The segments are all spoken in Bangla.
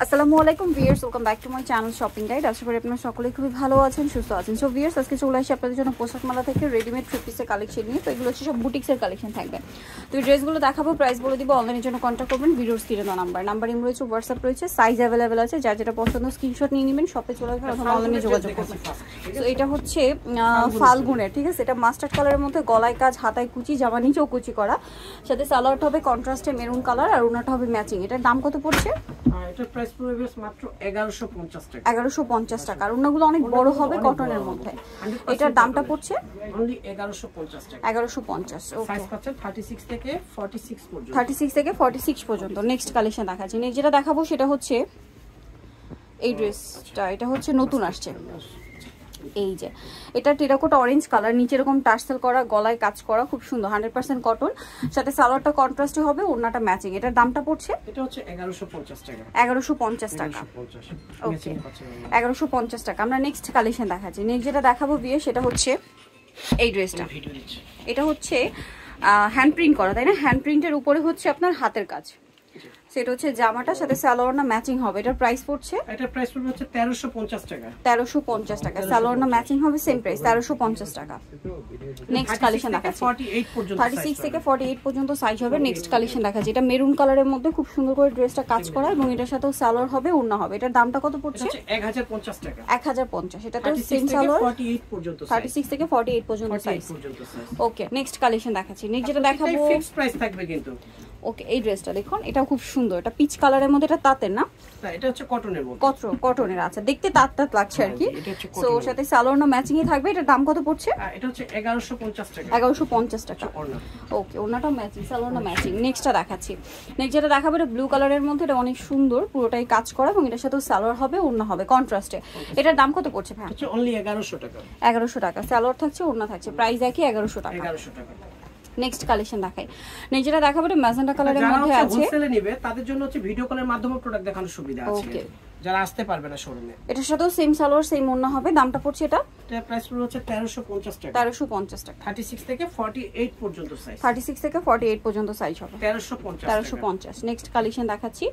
আসসালামু আলাইকুম viewers, welcome back to my channel shopping guide. আশা করি আপনারা সকলেই খুবই ভালো আছেন, সুস্থ আছেন। সো ভিউয়ার্স, আজকে চলে আসি আপনাদের জন্য পোশাক মালা থেকে রেডিমেড থ্রি পিসের কালেকশন নিয়ে। তো এগুলো হচ্ছে সব বুটিক্সের কালেকশন থাকবে। তো এই ড্রেসগুলো দেখাবো, প্রাইস বলে দিব। অনলাইনের জন্য কন্ট্যাক্ট করবেন ভিডিওর স্ক্রিনে দেওয়া নাম্বার ইম রয়েছে, হোয়াটসঅ্যাপ রয়েছে, সাইজ অ্যাভেলেবেল আছে। যার যেটা পছন্দ স্ক্রিনশট নিয়ে নেবেন, শপে চলে আসবেন অথবা অনলাইনে যোগাযোগ করবেন। তো এটা হচ্ছে ফাল্গুনের, ঠিক আছে। এটা মাস্টার্ড কালারের মধ্যে গলায় কাজ, হাতায় কুচি, জামা নিচেও কুচি করা, সাথে সালোয়ারটা হবে কন্ট্রাস্টে মেরুন কালার আর ওনাটা হবে ম্যাচিং। এটার দাম কত পড়ছে? এটার প্রাইস পড়বে মাত্র 1150 টাকা। 1150 টাকা। আর ওনাগুলো অনেক বড় হবে কটনের মধ্যে। এটার দামটা পড়ছে অনলি 1150 টাকা। 1150। ওকে, সাইজ পাচ্ছেন 36 থেকে 46 পর্যন্ত। 36 থেকে 46 পর্যন্ত। নেক্সট কালেকশন দেখাচ্ছি। নেক্সট যেটা দেখাবো সেটা হচ্ছে এই ড্রেসটা। এটা হচ্ছে নতুন আসছে, এই যে এটা টেরাকোটা অরেঞ্জ কালার, নিচে এরকম টার্সেল করা, গলায় কাজ করা, খুব সুন্দর, 100% কটন, সাথে সালোয়ারটা কন্ট্রাস্টে হবে, ওড়নাটা ম্যাচিং। এটার দামটা পড়ছে এটা হচ্ছে 1150 টাকা। 1150 টাকা। ওকে, 1150 টাকা। আমরা নেক্সট কালেকশন দেখাচ্ছি। নেক্সট যেটা দেখাবো বিয়ে, সেটা হচ্ছে এই ড্রেসটা। এটা হচ্ছে হ্যান্ড প্রিন্ট করা, তাই না? হ্যান্ড প্রিন্টের উপরে হচ্ছে আপনার হাতের কাজ। সেটা হচ্ছে জামাটার সাথে সালোয়ারটা ম্যাচিং হবে। এটার প্রাইস পড়ছে, এটার প্রাইস পড়বে হচ্ছে 1350 টাকা। 1350 টাকা। সালোয়ারটা ম্যাচিং হবে, সেম প্রাইস 1350 টাকা। নেক্সট কালেকশন দেখাচ্ছি। 48 পর্যন্ত, 36 থেকে 48 পর্যন্ত সাইজ হবে। নেক্সট কালেকশন দেখাচ্ছি। এটা মেরুন কালারের মধ্যে খুব সুন্দর করে ড্রেসটা কাজ করা এবং এটার সাথেও সালোয়ার হবে, ওড়না হবে। এটার দামটা কত পড়ছে? 1050 টাকা। 1050। এটা তো সেম সালোয়ার, 48 পর্যন্ত, 36 থেকে 48 পর্যন্ত সাইজ। ওকে, নেক্সট কালেকশন দেখাচ্ছি। নেক্সট যেটা দেখাবো ফিক্সড প্রাইস থাকবে কিন্তু। ওকে, এই ড্রেসটা দেখুন, এটা খুব সুন্দর। এটা পিচ কালারের মধ্যে, এটা তাঁতের না? না, এটা হচ্ছে কটনের মধ্যে। কটনের। আচ্ছা, দেখতে তাঁত লাগছে আর কি। সো ওর সাথে সালোয়ারটা ম্যাচিং এ থাকবে। এটার দাম কত পড়ছে? এটা হচ্ছে 1150 টাকা। 1150 টাকা। ওকে, ওনাটা ম্যাচিং, সালোয়ারটা ম্যাচিং। নেক্সটটা দেখাচ্ছি। নেক্সট যেটা দেখাবো, এটা ব্লু কালারের মধ্যে, এটা অনেক সুন্দর, পুরোটাই কাজ করা এবং এটার সাথে সালোয়ার হবে, ওড়না হবে কন্ট্রাস্টে। এটার দাম কত পড়ছে ভাই? হচ্ছে অনলি 1100 টাকা। 1100 টাকা। সালোয়ার থাকছে, ওড়না থাকছে, প্রাইস একই 1100 টাকা। 1100 টাকা। নেক্সট কালেকশন দেখাই। নেক্সট যেটা দেখাবো, এটা ম্যাজেন্টা কালারের মধ্যে আছে। যারা হোলসেলে নেবে তাদের জন্য হচ্ছে ভিডিও কলের মাধ্যমে প্রোডাক্ট দেখানোর সুবিধা আছে। ওকে, যারা আসতে পারবে না শোরুমে, এটার সাথেও সেম সালোয়ার, সেম ওড়না হবে। দামটা পড়ছে এটা প্রাইস হচ্ছে 1350 টাকা। 1350 টাকা। 36 থেকে 48 পর্যন্ত সাইজ। 36 থেকে 48 পর্যন্ত সাইজ হবে। 1350। নেক্সট কালেকশন দেখাচ্ছি।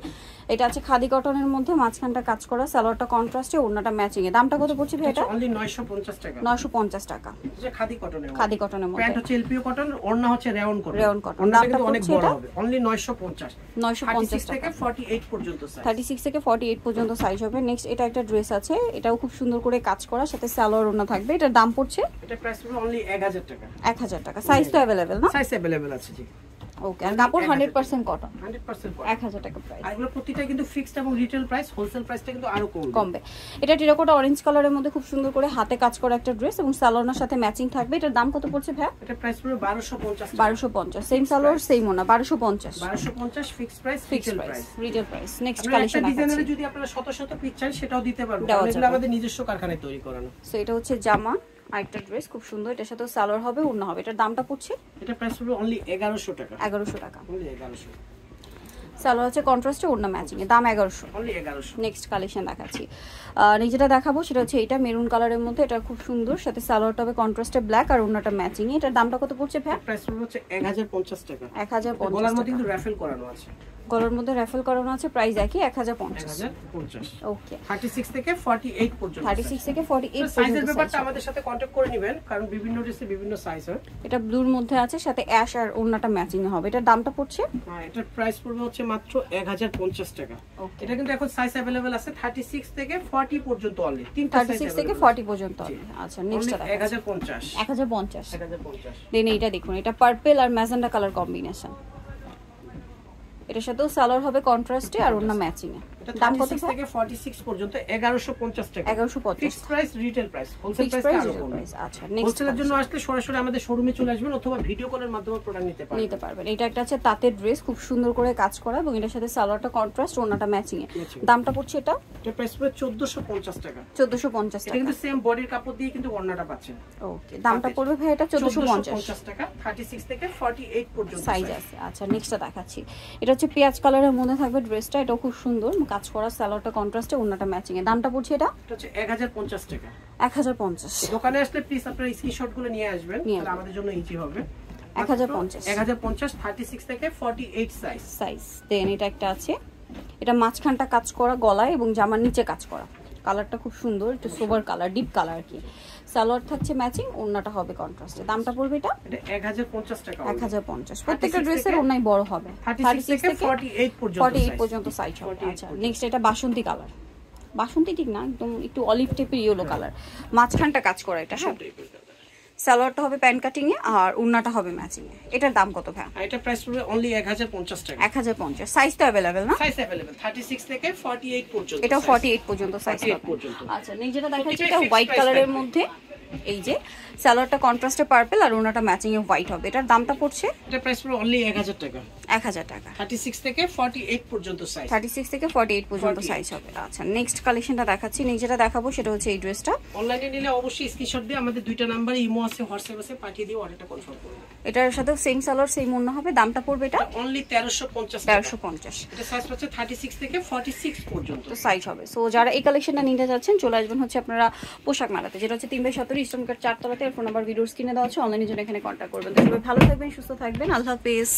এটা আছে খাদি কটনের মধ্যে, মাঝখানটা কাজ করা, সালোয়ারটা কন্ট্রাস্টে, ওড়নাটা ম্যাচিং এ। দামটা কত পড়ছে ভাই? এটা অনলি 950 টাকা। 950 টাকা। এটা খাদি কটনের মধ্যে। খাদি কটনের মধ্যে। প্যান্ট হচ্ছে এলপিও কটন, ওড়না হচ্ছে রেয়ন কটন। Rayon cotton. দামটা অনেক বড় হবে। অনলি 950। 950 থেকে 48 পর্যন্ত সাইজ। 36 থেকে 48 পর্যন্ত সাইজ হবে। নেক্সট এটা একটা ড্রেস আছে, এটাও খুব সুন্দর করে কাজ করা, সাথে সালোয়ার ওড়না থাকবে। এটার দাম পড়ছে, এটা প্রাইস হলো অনলি 1000 টাকা। 1000 টাকা। সাইজ তো अवेलेबल না? সাইজ अवेलेबल আছে জি। ওকে, আর কাপড় 100% কটন। 100% কটন। 1000 টাকা প্রাইস। আর এগুলো প্রত্যেকটা কিন্তু ফিক্সড এবং রিটেল প্রাইস, হোলসেল প্রাইসটা কিন্তু আরো কমবে। এটা টেরাকোটা অরেঞ্জ কালারের মধ্যে খুব সুন্দর করে হাতে কাজ করা একটা ড্রেস এবং সালোয়ারের সাথে ম্যাচিং থাকবে। এটার দাম কত পড়ছে ভাই? এটা প্রাইস হলো 1250 টাকা। 1250। সেম সালোয়ার, সেম ওনা, 1250। 1250 fixed price, retail price. Next collection আছে। ডিজাইনারে যদি আপনারা শত শত পিস চান সেটাও দিতে পারবো, কারণ এগুলো আমাদের নিজস্ব কারখানায় তৈরি করানো। সো এটা হচ্ছে জামা, আরেকটা ড্রেস খুব সুন্দর, এটার সাথে সালোয়ার হবে, ওড়না হবে। এটার দামটা পড়ছে, এটা প্রাইস হলো অনলি 1100 টাকা। 1100 টাকা। অনলি 1100। সালোয়ার আছে কন্ট্রাস্টে, ওড়না ম্যাচিং এ, দাম 1100। অনলি 1100। নেক্সট কালেকশন দেখাচ্ছি। যেটা দেখাবো সেটা হচ্ছে এটা মেরুন কালারের মধ্যে, এটা খুব সুন্দর, সাথে সালোয়ারটা হবে কন্ট্রাস্টে ব্ল্যাক আর ওড়নাটা ম্যাচিং এ। এটার দামটা কত পড়ছে ভাই? প্রাইস হচ্ছে 1050 টাকা। 1050। গলার মধ্যে কিন্তু রাফেল করানো আছে। গলার মধ্যে রাফেল করানো আছে, প্রাইস একই 1050। 1050। ওকে, 36 থেকে 48 পর্যন্ত। 36 থেকে 48 সাইজের ব্যাপারটা আমাদের সাথে কন্টাক্ট করে নেবেন, কারণ বিভিন্ন ড্রেসে বিভিন্ন সাইজ হয়। এটা ব্লুর মধ্যে আছে, সাথে অ্যাশ আর ওড়নাটা ম্যাচিং হবে। এটার দামটা পড়ছে, এটার প্রাইস পড়বে হচ্ছে মাত্র 1050 টাকা। এটা কিন্তু এখন সাইজ अवेलेबल আছে 36 থেকে 40 পর্যন্ত অনলি। 36 থেকে 40 পর্যন্ত। আচ্ছা, নেক্সট 1050। 1050। দেন এইটা দেখুন, এটা পার্পল আর ম্যাজেন্টা কালার কম্বিনেশন। এটার সাথেও সালোয়ার হবে কন্ট্রাস্টে আর ওড়না ম্যাচিং এ। দাম কত থেকে 46 পর্যন্ত 1150 টাকা। 1150। Fixed price, retail price, wholesale price আরো কম। আচ্ছা, নেক্সট হোলসেলের জন্য আসলে সরাসরি আমাদের শোরুমে চলে আসবেন অথবা ভিডিও কলের মাধ্যমে প্রোডাক্ট নিতে পারবেন। এটা একটা আছে তাঁতের ড্রেস, খুব সুন্দর করে কাজ করা এবং এটার সাথে সালোয়ারটা কন্ট্রাস্ট, ওড়নাটা ম্যাচিং এ। দামটা পড়ছে এটা প্রাইস পড়বে 1450 টাকা। 1450 টাকা। এটা কিন্তু সেম বডির কাপড় দিয়ে কিন্তু ওড়নাটা পাচ্ছেন। ওকে, দামটা পড়বে ভাই এটা 1450 টাকা। 36 থেকে 48 পর্যন্ত সাইজ আছে। আচ্ছা, নেক্সটটা দেখাচ্ছি। এটা হচ্ছে পেঁয়াজ কালারের মধ্যে থাকবে ড্রেসটা, এটাও খুব সুন্দর কাজ করা, সালোয়ারটা কন্ট্রাস্টে, ওড়নাটা ম্যাচিং এ। দামটা পড়ছে এটা হচ্ছে 1050 টাকা। 1050। দোকানে আসলে প্লিজ আপনারা স্ক্রিনশটগুলো নিয়ে আসবেন, তাহলে আমাদের জন্য ইজি হবে। 1050। 1050, 36 থেকে 48 সাইজ। দেন এটা একটা আছে, এটা মাঝখানটা কাজ করা গলায় এবং জামার নিচে কাজ করা। কালারটা খুব সুন্দর, একটু সোবার কালার, ডিপ কালার আর কি। সালোয়ার থাকছে ম্যাচিং, ওড়নাটা হবে কন্ট্রাস্টে। দামটা পড়বে এটা 1050 টাকা। 1050। প্রত্যেকটা ড্রেসের ওড়নাই বড় হবে, 36 থেকে 48 পর্যন্ত সাইজ হবে। আচ্ছা নেক্সট এটা বাসন্তী কালার, বাসন্তী ঠিক না, একদম একটু অলিভ টাইপের ইয়েলো কালার, মাঝখানটা কাজ করা এটা। হ্যাঁ, সালোয়ারটা হবে প্যান্ট কাটিং এ আর ওড়নাটা হবে ম্যাচিং এ। এটার দাম কত ভাই? এটা প্রাইস পড়বে অনলি 1050 টাকা। 1050। সাইজ তো अवेलेबल না? সাইজ अवेलेबल 36 থেকে 48 পর্যন্ত। এটা 48 পর্যন্ত সাইজ হবে। আচ্ছা নেক্সট যেটা দেখাচ্ছি এটা হোয়াইট কালারের মধ্যে, এই যে সালোয়ারটা কন্ট্রাস্টে পার্পল আর ওড়নাটা ম্যাচিং এ হোয়াইট হবে। এটার দামটা পড়ছে, এটা প্রাইস পড়বে অনলি 1000 টাকা। 1000 টাকা। 36 থেকে 48 পর্যন্ত সাইজ। 36 থেকে 48 পর্যন্ত সাইজ হবে। আচ্ছা নেক্সট কালেকশনটা দেখাচ্ছি। নেক্সট যেটা দেখাবো সেটা হচ্ছে এই ড্রেসটা। অনলাইনে নিলে অবশ্যই স্ক্রিনশট দিয়ে আমাদের দুইটা নাম্বারে ইমো আছে, হোয়াটসঅ্যাপ আছে, পাঠিয়ে দিও, অর্ডারটা কনফার্ম করবে। এটার সাথেও সেম সালোয়ার সেম ওড়না হবে। দামটা পড়বে এটা অনলি 1350 টাকা। 1350। এটা সাইজ হচ্ছে 36 থেকে 46 পর্যন্ত তো সাইজ হবে। সো যারা এই কালেকশনটা নিতে যাচ্ছেন চলে আসবেন হচ্ছে আপনারা পোশাক মেলাতে, যেটা হচ্ছে 3/17 ইস্টার্ন কাট 4 তলাতে। ফোন নাম্বার ভিডিওস কিনে দেওয়া আছে, অনলাইনে জন্য এখানে কন্ট্যাক্ট করবেন। তো সবাই ভালো থাকবেন, সুস্থ থাকবেন, আল্লাহ হাফেজ।